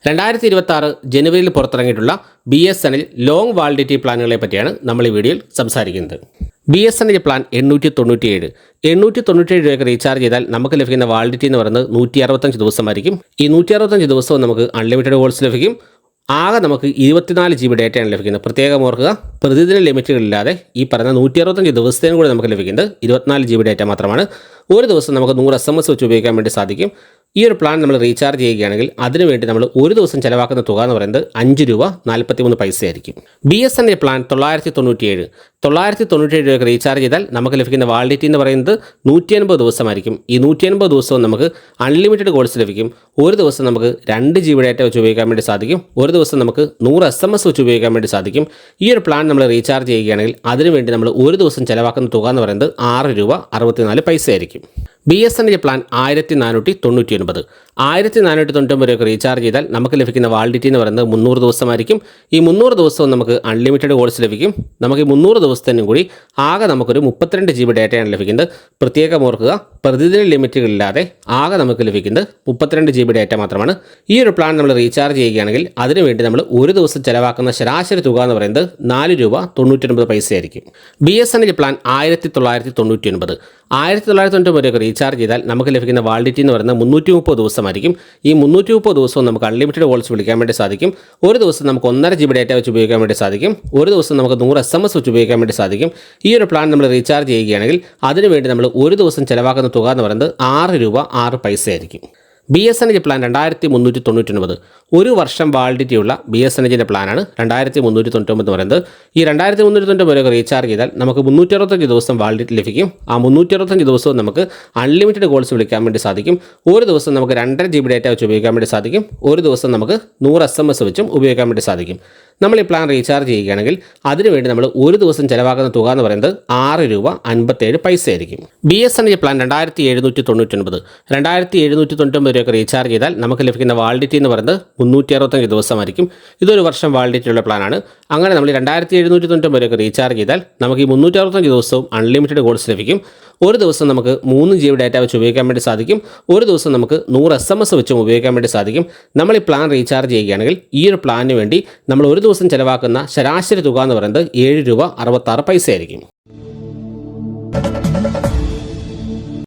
2026 ജനുവരിയിൽ പുറത്തിറങ്ങിയിട്ടുള്ള BSNL long validity പ്ലാനുകളെ പറ്റിയാണ് നമ്മൾ ഈ വീഡിയോയിൽ സംസാരിക്കുന്നത്. BSNL പ്ലാൻ 897 രൂപയ്ക്ക് റീചാർജ് ചെയ്താൽ നമുക്ക് ലഭിക്കുന്ന വാലിഡിറ്റി എന്ന് പറയുന്നത് 165 ദിവസമായിരിക്കും. ഈ 165 ദിവസവും നമുക്ക് അൺലിമിറ്റഡ് കോൾസ് ലഭിക്കും. ആകെ നമുക്ക് 24 GB ഡേറ്റയാണ് ലഭിക്കുന്നത്. പ്രത്യേകം ഓർക്കുക, പ്രതിദിന ലിമിറ്റുകളില്ലാതെ ഈ പറയുന്ന 165 ദിവസത്തേനും കൂടി നമുക്ക് ലഭിക്കുന്നത് 24 GB ഡേറ്റ മാത്രമാണ്. ഒരു ദിവസം നമുക്ക് 100 SMS വെച്ച് ഉപയോഗിക്കാൻ വേണ്ടി സാധിക്കും. ഈ ഒരു പ്ലാൻ നമ്മൾ റീചാർജ് ചെയ്യുകയാണെങ്കിൽ അതിനുവേണ്ടി നമ്മൾ ഒരു ദിവസം ചിലവാക്കുന്ന തുക എന്ന് പറയുന്നത് 5 രൂപ 43 പൈസ ആയിരിക്കും. BSNL പ്ലാൻ 997 രൂപയ്ക്ക് റീചാർജ് ചെയ്താൽ നമുക്ക് ലഭിക്കുന്ന വാലിഡിറ്റി എന്ന് പറയുന്നത് 180 ദിവസമായിരിക്കും. ഈ 180 ദിവസവും നമുക്ക് അൺലിമിറ്റഡ് കോൾസ് ലഭിക്കും. ഒരു ദിവസം നമുക്ക് 2 GB ഡേറ്റ വെച്ച് ഉപയോഗിക്കാൻ വേണ്ടി സാധിക്കും. ഒരു ദിവസം നമുക്ക് 100 SMS വെച്ച് ഉപയോഗിക്കാൻ വേണ്ടി സാധിക്കും. ഈ ഒരു പ്ലാൻ നമ്മൾ റീചാർജ് ചെയ്യുകയാണെങ്കിൽ അതിനുവേണ്ടി നമ്മൾ ഒരു ദിവസം ചിലവാക്കുന്ന തുക എന്ന് പറയുന്നത് 6 രൂപ 64 പൈസ ആയിരിക്കും. BSNL പ്ലാൻ 1499 രൂപയ്ക്ക് റീചാർജ് ചെയ്താൽ നമുക്ക് ലഭിക്കുന്ന വാലിഡിറ്റി എന്ന് പറയുന്നത് 300 ദിവസമായിരിക്കും. ഈ 300 ദിവസവും നമുക്ക് അൺലിമിറ്റഡ് കോൾസ് ലഭിക്കും. നമുക്ക് ഈ 300 ദിവസത്തിനും കൂടി ആകെ നമുക്കൊരു 32 GB ഡേറ്റയാണ് ലഭിക്കുന്നത്. പ്രത്യേകം ഓർക്കുക, പ്രതിദിന ലിമിറ്റുകളില്ലാതെ ആകെ നമുക്ക് ലഭിക്കുന്നത് 32 GB ഡേറ്റ മാത്രമാണ്. ഈ ഒരു പ്ലാൻ നമ്മൾ റീചാർജ് ചെയ്യുകയാണെങ്കിൽ അതിനുവേണ്ടി നമ്മൾ ഒരു ദിവസം ചിലവാക്കുന്ന ശരാശരി തുക എന്ന് പറയുന്നത് 4 രൂപ 99 പൈസ ആയിരിക്കും. BSNL പ്ലാൻ 1999 രൂപയ്ക്ക് റീചാർജ് ചെയ്താൽ നമുക്ക് ലഭിക്കുന്ന വാലിഡിറ്റി എന്ന് പറയുന്നത് 330 ദിവസമായിരിക്കും. ഈ 330 ദിവസവും നമുക്ക് അൺലിമിറ്റഡ് കോൾസ് വിളിക്കാൻ വേണ്ടി സാധിക്കും. ഒരു ദിവസം നമുക്ക് 1.5 GB ഡേറ്റ വെച്ച് ഉപയോഗിക്കാൻ വേണ്ടി സാധിക്കും. ഒരു ദിവസം നമുക്ക് 100 SMS വെച്ച് ഉപയോഗിക്കാൻ വേണ്ടി സാധിക്കും. ഈ ഒരു പ്ലാൻ നമ്മൾ റീചാർജ് ചെയ്യുകയാണെങ്കിൽ അതിനുവേണ്ടി നമ്മൾ ഒരു ദിവസം ചിലവാക്കുന്ന തുക എന്ന് പറയുന്നത് 6 രൂപ 6 പൈസ ആയിരിക്കും. BSNL പ്ലാൻ 2399 ഒരു വർഷം വാലിഡിറ്റിയുള്ള BSNL പ്ലാനാണ് 2399 എന്ന് പറയുന്നത്. ഈ 2399 രൂപ റീചാർജ് ചെയ്താൽ നമുക്ക് 365 ദിവസം വാലിഡിറ്റി ലഭിക്കും. ആ 365 ദിവസവും നമുക്ക് അൺലിമിറ്റഡ് കോൾസ് വിളിക്കാൻ വേണ്ടി സാധിക്കും. ഒരു ദിവസം നമുക്ക് 2.5 GB ഡേറ്റ വെച്ച് ഉപയോഗിക്കാൻ വേണ്ടി സാധിക്കും. ഒരു ദിവസം നമുക്ക് 100 SMS വെച്ചും ഉപയോഗിക്കാൻ വേണ്ടി സാധിക്കും. നമ്മൾ ഈ പ്ലാൻ റീചാർജ് ചെയ്യുകയാണെങ്കിൽ അതിനുവേണ്ടി നമ്മൾ ഒരു ദിവസം ചിലവാക്കുന്ന തുക എന്ന് പറയുന്നത് 6 രൂപ 57 പൈസ ആയിരിക്കും. BSNL പ്ലാൻ 2799 രൂപയ്ക്ക് റീചാർജ് ചെയ്താൽ നമുക്ക് ലഭിക്കുന്ന വാലിഡിറ്റി എന്ന് പറയുന്നത് 365 ദിവസമായിരിക്കും. ഇതൊരു വർഷം വാലിഡിറ്റി ഉള്ള പ്ലാനാണ്. അങ്ങനെ നമ്മൾ 2799 രൂപയ്ക്ക് റീചാർജ് ചെയ്താൽ നമുക്ക് ഈ 365 ദിവസവും അൺലിമിറ്റഡ് കോൾസ് ലഭിക്കും. ഒരു ദിവസം നമുക്ക് 3 GB ഡേറ്റ വെച്ച് ഉപയോഗിക്കാൻ വേണ്ടി സാധിക്കും. ഒരു ദിവസം നമുക്ക് 100 SMS വെച്ചും ഉപയോഗിക്കാൻ വേണ്ടി സാധിക്കും. നമ്മൾ ഈ പ്ലാൻ റീചാർജ് ചെയ്യുകയാണെങ്കിൽ ഈ ഒരു പ്ലാനിന് വേണ്ടി നമ്മൾ ഒരു ദിവസം ചിലവാക്കുന്ന ശരാശരി തുക എന്ന് പറയുന്നത് 7 രൂപ 66 പൈസ ആയിരിക്കും.